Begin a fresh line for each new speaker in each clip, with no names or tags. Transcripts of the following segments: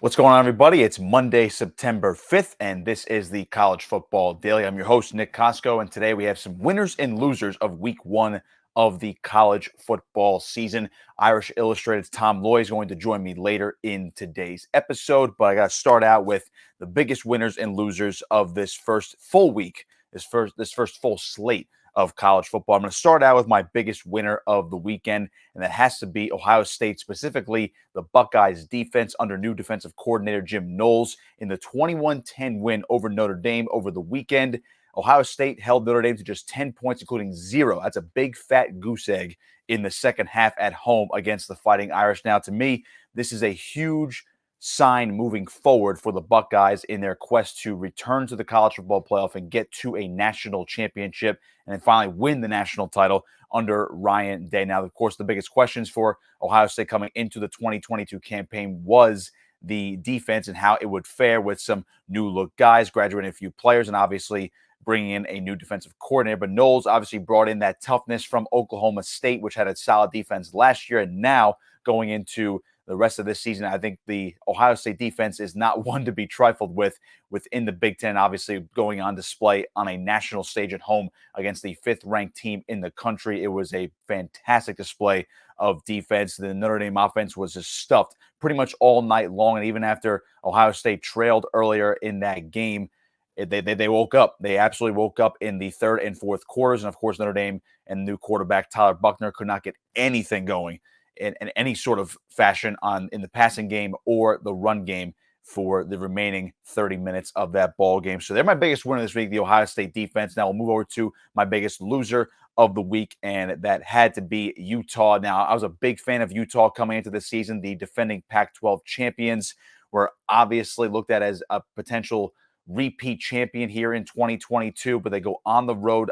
What's going on, everybody? It's Monday, September 5th, and this is the College Football Daily. I'm your host, Nick Kosko, and today we have some winners and losers of week one of the college football season. Irish Illustrated's Tom Loy is going to join me later in today's episode, but I got to start out with the biggest winners and losers of this first full week, this first full slate of college football. I'm going to start out with my biggest winner of the weekend, and that has to be Ohio State, specifically the Buckeyes defense under new defensive coordinator Jim Knowles in the 21-10 win over Notre Dame over the weekend. Ohio State held Notre Dame to just 10 points, including 0. That's a big fat goose egg in the second half at home against the Fighting Irish. Now, to me, this is a huge sign moving forward for the Buckeyes in their quest to return to the college football playoff and get to a national championship and then finally win the national title under Ryan Day. Now, of course, the biggest questions for Ohio State coming into the 2022 campaign was the defense and how it would fare with some new look guys, graduating a few players, and obviously bringing in a new defensive coordinator. But Knowles obviously brought in that toughness from Oklahoma State, which had a solid defense last year, and now going into the rest of this season, I think the Ohio State defense is not one to be trifled with within the Big Ten, obviously going on display on a national stage at home against the fifth-ranked team in the country. It was a fantastic display of defense. The Notre Dame offense was just stuffed pretty much all night long, and even after Ohio State trailed earlier in that game, they woke up. They absolutely woke up in the third and fourth quarters, and of course Notre Dame and new quarterback Tyler Buchner could not get anything going in any sort of fashion in the passing game or the run game for the remaining 30 minutes of that ball game. So they're my biggest winner this week, the Ohio State defense. Now we'll move over to my biggest loser of the week, and that had to be Utah. Now, I was a big fan of Utah coming into the season. The defending Pac-12 champions were obviously looked at as a potential repeat champion here in 2022, but they go on the road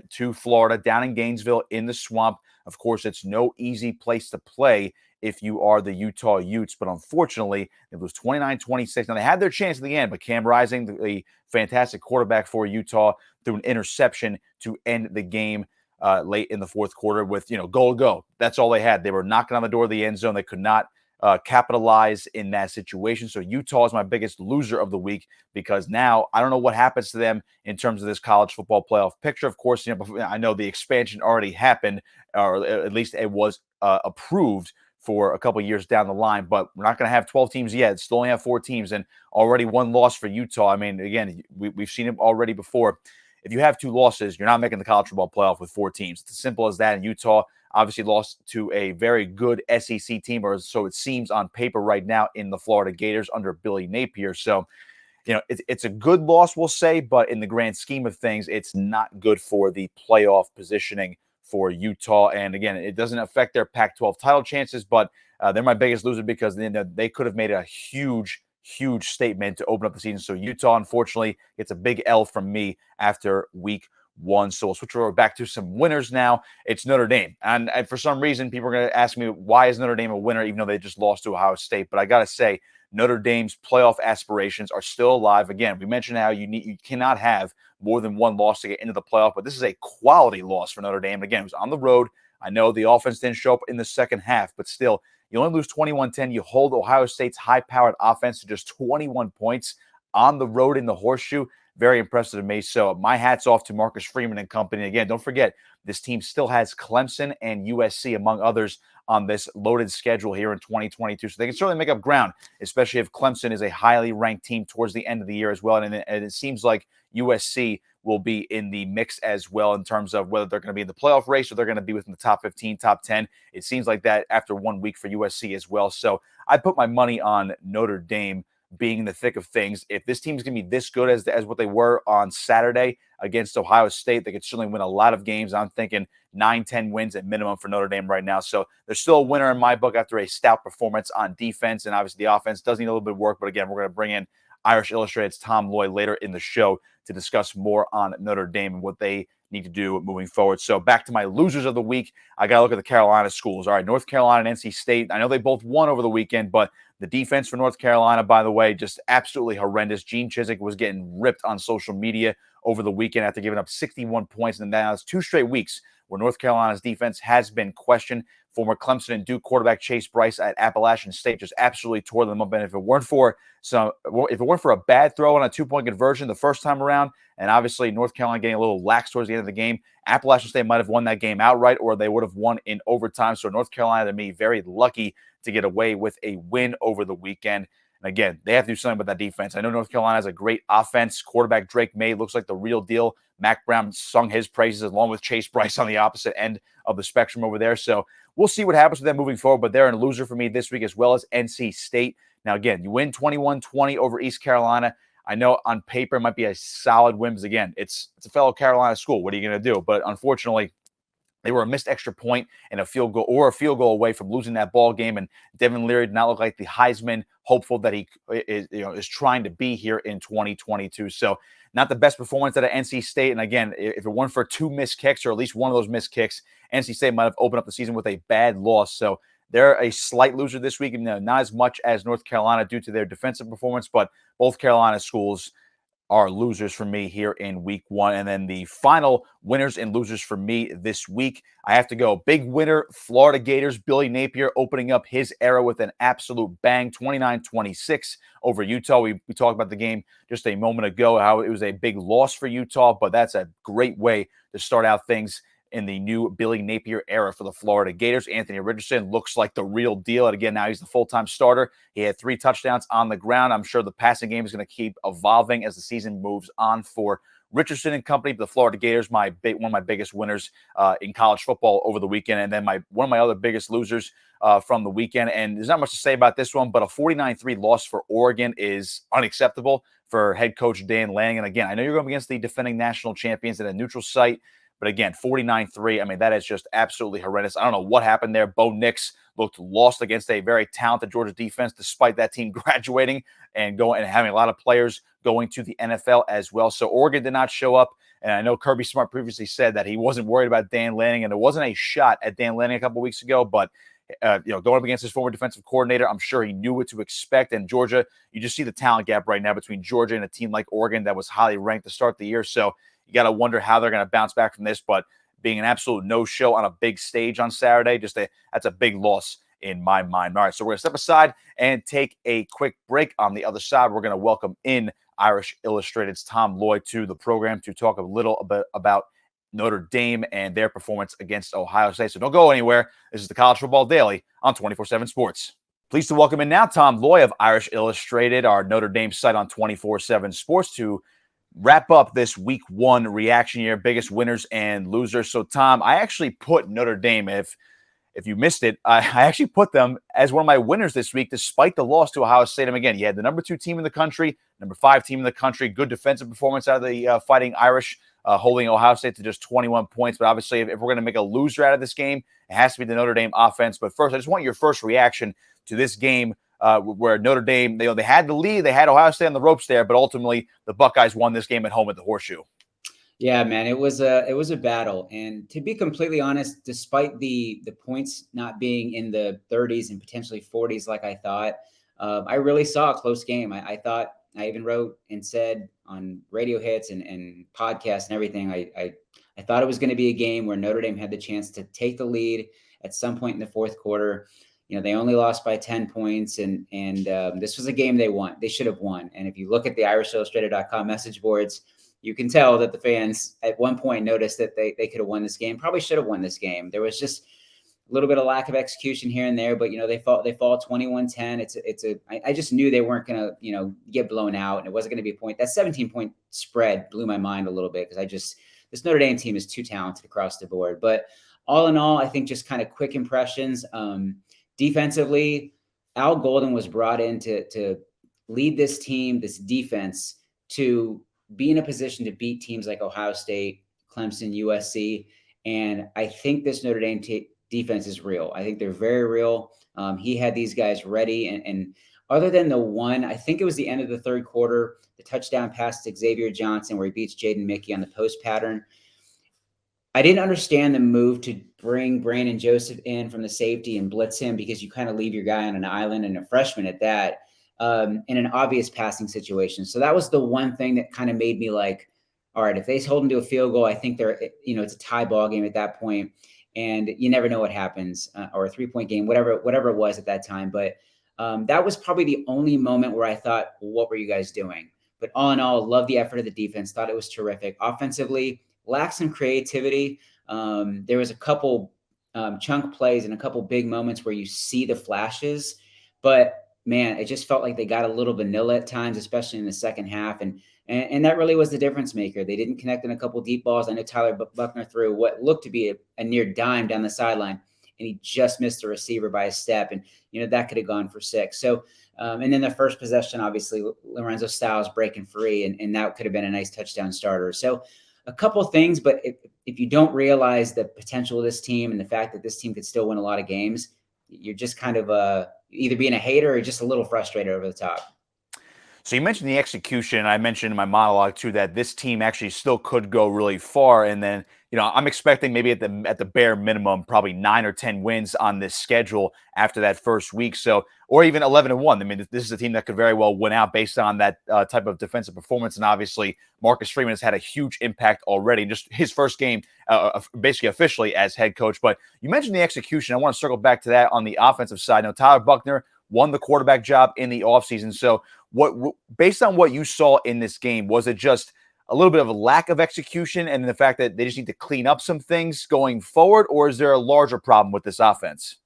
to Florida, down in Gainesville in the swamp. Of course, it's no easy place to play if you are the Utah Utes, but unfortunately, it was 29-26. Now, they had their chance at the end, but Cam Rising, the fantastic quarterback for Utah, threw an interception to end the game late in the fourth quarter with, go. That's all they had. They were knocking on the door of the end zone. They could not capitalize in that situation. So Utah is my biggest loser of the week because now I don't know what happens to them in terms of this college football playoff picture. Of course, I know the expansion already happened, or at least it was approved for a couple years down the line, but we're not going to have 12 teams yet. Still only have 4 teams and already 1 loss for Utah. I mean, again, we've seen it already before. If you have 2 losses, you're not making the college football playoff with 4 teams. It's as simple as that. And Utah obviously lost to a very good SEC team, or so it seems on paper right now, in the Florida Gators under Billy Napier. So, it's a good loss, we'll say, but in the grand scheme of things, it's not good for the playoff positioning for Utah. And again, it doesn't affect their Pac-12 title chances, but they're my biggest loser because they could have made a huge statement to open up the season. So Utah, unfortunately, gets a big L from me after week 1. So we'll switch over back to some winners now. It's Notre Dame. And for some reason, people are going to ask me, why is Notre Dame a winner, even though they just lost to Ohio State? But I got to say, Notre Dame's playoff aspirations are still alive. Again, we mentioned how you cannot have more than 1 loss to get into the playoff, but this is a quality loss for Notre Dame. Again, it was on the road. I know the offense didn't show up in the second half, but still, you only lose 21-10. You hold Ohio State's high-powered offense to just 21 points on the road in the Horseshoe. Very impressive to me. So my hat's off to Marcus Freeman and company. Again, don't forget, this team still has Clemson and USC, among others, on this loaded schedule here in 2022. So they can certainly make up ground, especially if Clemson is a highly ranked team towards the end of the year as well. And it seems like USC will be in the mix as well in terms of whether they're going to be in the playoff race or they're going to be within the top 15, top 10. It seems like that after 1 week for USC as well. So I put my money on Notre Dame being in the thick of things. If this team is going to be this good as what they were on Saturday against Ohio State, they could certainly win a lot of games. I'm thinking 9-10 wins at minimum for Notre Dame right now. So they're still a winner in my book after a stout performance on defense. And obviously the offense does need a little bit of work. But again, we're going to bring in Irish Illustrated's Tom Loy later in the show to discuss more on Notre Dame and what they need to do moving forward. So back to my losers of the week, I got to look at the Carolina schools. All right, North Carolina and NC State. I know they both won over the weekend, but the defense for North Carolina, by the way, just absolutely horrendous. Gene Chizik was getting ripped on social media over the weekend after giving up 61 points. And now it's 2 straight weeks where North Carolina's defense has been questioned. Former Clemson and Duke quarterback Chase Bryce at Appalachian State just absolutely tore them up. And if it weren't for a bad throw on a 2-point conversion the first time around, and obviously North Carolina getting a little lax towards the end of the game, Appalachian State might have won that game outright, or they would have won in overtime. So North Carolina, to me, very lucky to get away with a win over the weekend. And again, they have to do something with that defense. I know North Carolina has a great offense. Quarterback Drake May looks like the real deal. Mac Brown sung his praises along with Chase Bryce on the opposite end of the spectrum over there. So we'll see what happens with them moving forward, but they're a loser for me this week, as well as NC State. Now, again, you win 21-20 over East Carolina. I know on paper it might be a solid win, because again, it's a fellow Carolina school. What are you going to do? But unfortunately, they were a missed extra point and a field goal away from losing that ball game. And Devin Leary did not look like the Heisman hopeful that he is trying to be here in 2022. So not the best performance out of NC State. And again, if it weren't for 2 missed kicks, or at least one of those missed kicks, NC State might have opened up the season with a bad loss. So they're a slight loser this week, not as much as North Carolina due to their defensive performance, but both Carolina schools are losers for me here in week 1. And then the final winners and losers for me this week, I have to go big winner, Florida Gators. Billy Napier opening up his era with an absolute bang, 29-26 over Utah. We talked about the game just a moment ago, how it was a big loss for Utah, but that's a great way to start out things in the new Billy Napier era for the Florida Gators. Anthony Richardson looks like the real deal. And again, now he's the full-time starter. He had 3 touchdowns on the ground. I'm sure the passing game is going to keep evolving as the season moves on for Richardson and company. The Florida Gators, one of my biggest winners in college football over the weekend. And then one of my other biggest losers from the weekend. And there's not much to say about this one, but a 49-3 loss for Oregon is unacceptable for head coach Dan Lanning. And again, I know you're going against the defending national champions at a neutral site, but again, 49-3, I mean, that is just absolutely horrendous. I don't know what happened there. Bo Nix looked lost against a very talented Georgia defense, despite that team graduating and having a lot of players going to the NFL as well. So Oregon did not show up. And I know Kirby Smart previously said that he wasn't worried about Dan Lanning, and there wasn't a shot at Dan Lanning a couple weeks ago, but going up against his former defensive coordinator, I'm sure he knew what to expect. And Georgia, you just see the talent gap right now between Georgia and a team like Oregon that was highly ranked to start the year. So you got to wonder how they're going to bounce back from this. But being an absolute no-show on a big stage on Saturday, that's a big loss in my mind. All right, so we're going to step aside and take a quick break. On the other side, we're going to welcome in Irish Illustrated's Tom Loy to the program to talk a little bit about Notre Dame and their performance against Ohio State. So don't go anywhere. This is the College Football Daily on 24/7 Sports. Pleased to welcome in now Tom Loy of Irish Illustrated, our Notre Dame site on 24/7 Sports, to wrap up this week 1 reaction year, biggest winners and losers. So, Tom, I actually put Notre Dame, if you missed it, I actually put them as one of my winners this week, despite the loss to Ohio State. And again, you had the number 2 team in the country, number 5 team in the country, good defensive performance out of the Fighting Irish, holding Ohio State to just 21 points. But obviously, if we're going to make a loser out of this game, it has to be the Notre Dame offense. But first, I just want your first reaction to this game where Notre Dame, they had the lead, they had Ohio State on the ropes there, but ultimately the Buckeyes won this game at home at the Horseshoe.
Yeah, man, it was a battle. And to be completely honest, despite the points not being in the 30s and potentially 40s like I thought, I really saw a close game. I thought, I even wrote and said on radio hits and podcasts and everything, I thought it was going to be a game where Notre Dame had the chance to take the lead at some point in the fourth quarter. They only lost by 10 points, and this was a game they should have won. And if you look at the IrishIllustrated.com message boards, you can tell that the fans at one point noticed that they could have won this game, probably should have won this game. There was just a little bit of lack of execution here and there, but they fall 21-10. I just knew they weren't going to get blown out, and it wasn't going to be a point. That 17-point spread blew my mind a little bit, because this Notre Dame team is too talented across the board. But all in all, I think just kind of quick impressions. Defensively, Al Golden was brought in to lead this team, this defense, to be in a position to beat teams like Ohio State, Clemson, USC. And I think this Notre Dame defense is real. I think they're very real. He had these guys ready. And other than the one, I think it was the end of the third quarter, the touchdown pass to Xavier Johnson where he beats Jaden Mickey on the post pattern. I didn't understand the move to bring Brandon Joseph in from the safety and blitz him, because you kind of leave your guy on an island, and a freshman at that, in an obvious passing situation. So that was the one thing that kind of made me like, all right, if they hold them to a field goal, I think it's a tie ball game at that point, and you never know what happens, or a 3-point game, whatever it was at that time. But that was probably the only moment where I thought, well, what were you guys doing? But all in all, love the effort of the defense. Thought it was terrific. Offensively, lacked some creativity. There was a couple chunk plays and a couple big moments where you see the flashes, but man, it just felt like they got a little vanilla at times, especially in the second half. And that really was the difference maker. They didn't connect in a couple deep balls. I know Tyler Buckner threw what looked to be a near dime down the sideline, and he just missed the receiver by a step. And, that could have gone for 6. So, and then the first possession, obviously, Lorenzo Styles breaking free, and that could have been a nice touchdown starter. So a couple things, but if you don't realize the potential of this team and the fact that this team could still win a lot of games, you're just kind of either being a hater or just a little frustrated over the top.
So you mentioned the execution. I mentioned in my monologue too that this team actually still could go really far. And then, I'm expecting maybe at the bare minimum, probably 9 or 10 wins on this schedule after that first week. So, or even 11-1. I mean, this is a team that could very well win out based on that type of defensive performance. And obviously, Marcus Freeman has had a huge impact already. Just his first game, basically officially as head coach. But you mentioned the execution. I want to circle back to that on the offensive side. Now, Tyler Buckner won the quarterback job in the offseason. So based on what you saw in this game, was it just a little bit of a lack of execution and the fact that they just need to clean up some things going forward, or is there a larger problem with this offense?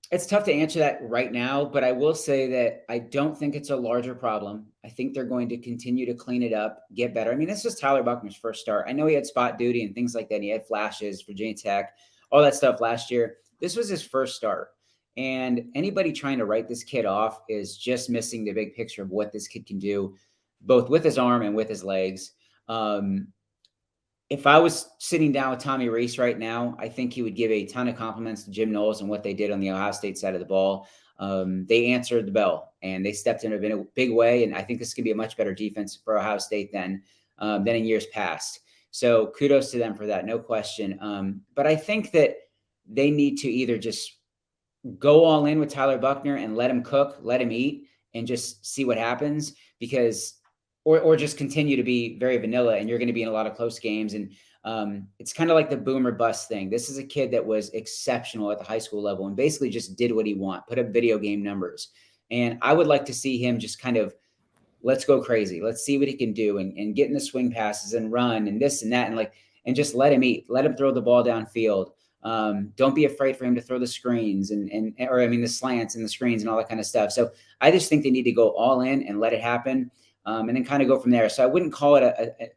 It's tough to answer that right now, but I will say that I don't think it's a larger problem. I think they're going to continue to clean it up, get better. I mean, this was Tyler Buckner's first start. I know he had spot duty and things like that. And he had flashes, Virginia Tech, all that stuff last year. This was his first start. And anybody trying to write this kid off is just missing the big picture of what this kid can do, both with his arm and with his legs. If I was sitting down with Tommy Rees right now, I think he would give a ton of compliments to Jim Knowles and what they did on the Ohio State side of the ball. They answered the bell and they stepped in a big way. And I think this could be a much better defense for Ohio State than in years past. So kudos to them for that, no question. But I think that they need to either just go all in with Tyler Buckner and let him cook, let him eat, and just see what happens, because or just continue to be very vanilla, and you're going to be in a lot of close games. And it's kind of like the boom or bust thing. This is a kid that was exceptional at the high school level and basically just did what he wanted, put up video game numbers. And I would like to see him just kind of, let's go crazy. Let's see what he can do and get in the swing passes and run and this and that. And just let him eat, let him throw the ball downfield. Don't be afraid for him to throw the screens the slants and the screens and all that kind of stuff. So I just think they need to go all in and let it happen. And then kind of go from there. So I wouldn't call it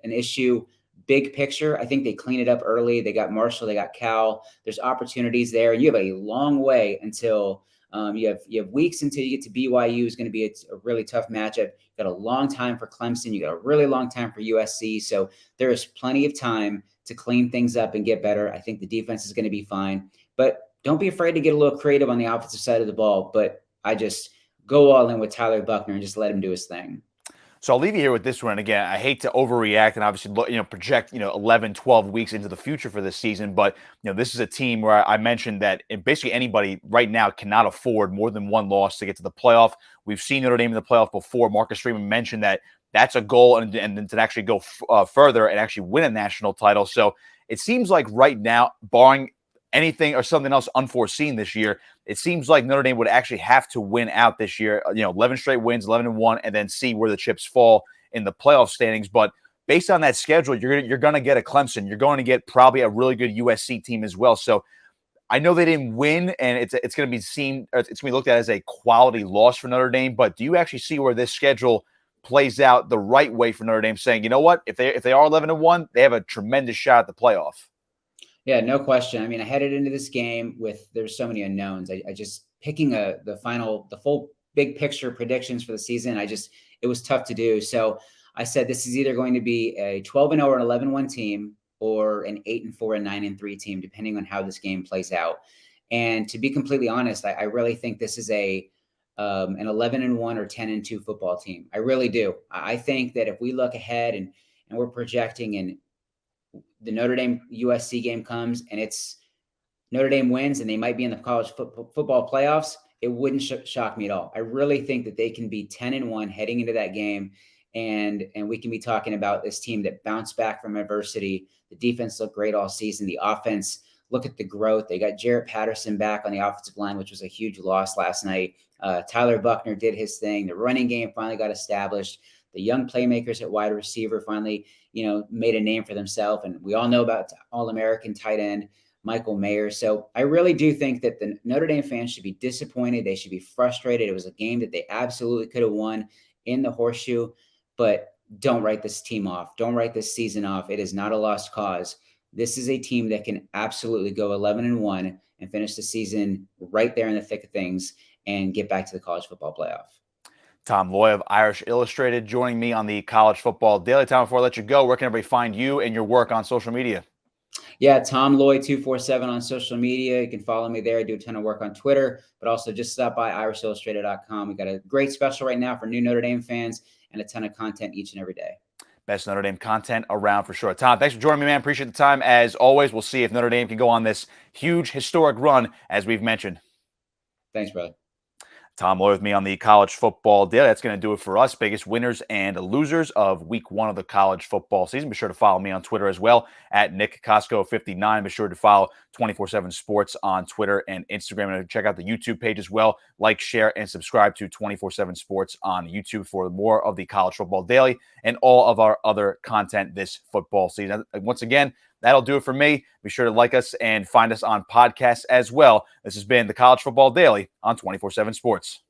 an issue big picture. I think they clean it up early. They got Marshall, they got Cal. There's opportunities there. And you have a long way until you have weeks until you get to BYU. Is going to be a really tough matchup. You got a long time for Clemson. You got a really long time for USC. So there is plenty of time to clean things up and get better. I think the defense is going to be fine. But don't be afraid to get a little creative on the offensive side of the ball. But I just go all in with Tyler Buckner and just let him do his thing.
So I'll leave you here with this one. Again, I hate to overreact and obviously, project, 11, 12 weeks into the future for this season. But, this is a team where I mentioned that basically anybody right now cannot afford more than one loss to get to the playoff. We've seen Notre Dame in the playoff before. Marcus Freeman mentioned that that's a goal, and then to actually go further and actually win a national title. So it seems like right now, barring anything or something else unforeseen this year, it seems like Notre Dame would actually have to win out this year, 11 straight wins, 11-1, and then see where the chips fall in the playoff standings. But based on that schedule, you're going to get a Clemson. You're going to get probably a really good USC team as well. So I know they didn't win, and it's going to be seen, it's going to be looked at as a quality loss for Notre Dame. But do you actually see where this schedule plays out the right way for Notre Dame, saying, you know what, if they are 11-1, they have a tremendous shot at the playoff?
Yeah, no question. I mean, I headed into this game there's so many unknowns. I just picking the full big picture predictions for the season. It was tough to do. So I said, this is either going to be a 12-0 or an 11-1 team, or an 8-4 and 9-3 team, depending on how this game plays out. And to be completely honest, I really think this is an 11-1 or 10-2 football team. I really do. I think that if we look ahead and we're projecting, and the Notre Dame USC game comes and it's Notre Dame wins and they might be in the college football playoffs, it wouldn't shock me at all. I really think that they can be 10-1 heading into that game and we can be talking about this team that bounced back from adversity. The defense looked great all season. The offense, look at the growth. They got Jarrett Patterson back on the offensive line, which was a huge loss last night. Tyler Buckner did his thing. The running game finally got established. The young playmakers at wide receiver finally, made a name for themselves. And we all know about All-American tight end Michael Mayer. So I really do think that the Notre Dame fans should be disappointed. They should be frustrated. It was a game that they absolutely could have won in the Horseshoe, but don't write this team off. Don't write this season off. It is not a lost cause. This is a team that can absolutely go 11-1 and finish the season right there in the thick of things and get back to the college football playoff.
Tom Loy of Irish Illustrated joining me on the College Football Daily. Tom, before I let you go, where can everybody find you and your work on social media?
Yeah, Tom Loy 247 on social media. You can follow me there. I do a ton of work on Twitter, but also just stop by irishillustrated.com. We got a great special right now for new Notre Dame fans and a ton of content each and every day.
Best Notre Dame content around for sure. Tom, thanks for joining me, man. Appreciate the time. As always, we'll see if Notre Dame can go on this huge historic run, as we've mentioned.
Thanks, brother.
Tom Loy with me on the College Football Daily. That's going to do it for us. Biggest winners and losers of week 1 of the college football season. Be sure to follow me on Twitter as well at Nick Kosko 59. Be sure to follow 24/7 Sports on Twitter and Instagram. And check out the YouTube page as well. Like, share, and subscribe to 24/7 Sports on YouTube for more of the College Football Daily and all of our other content this football season. Once again, that'll do it for me. Be sure to like us and find us on podcasts as well. This has been the College Football Daily on 24/7 Sports.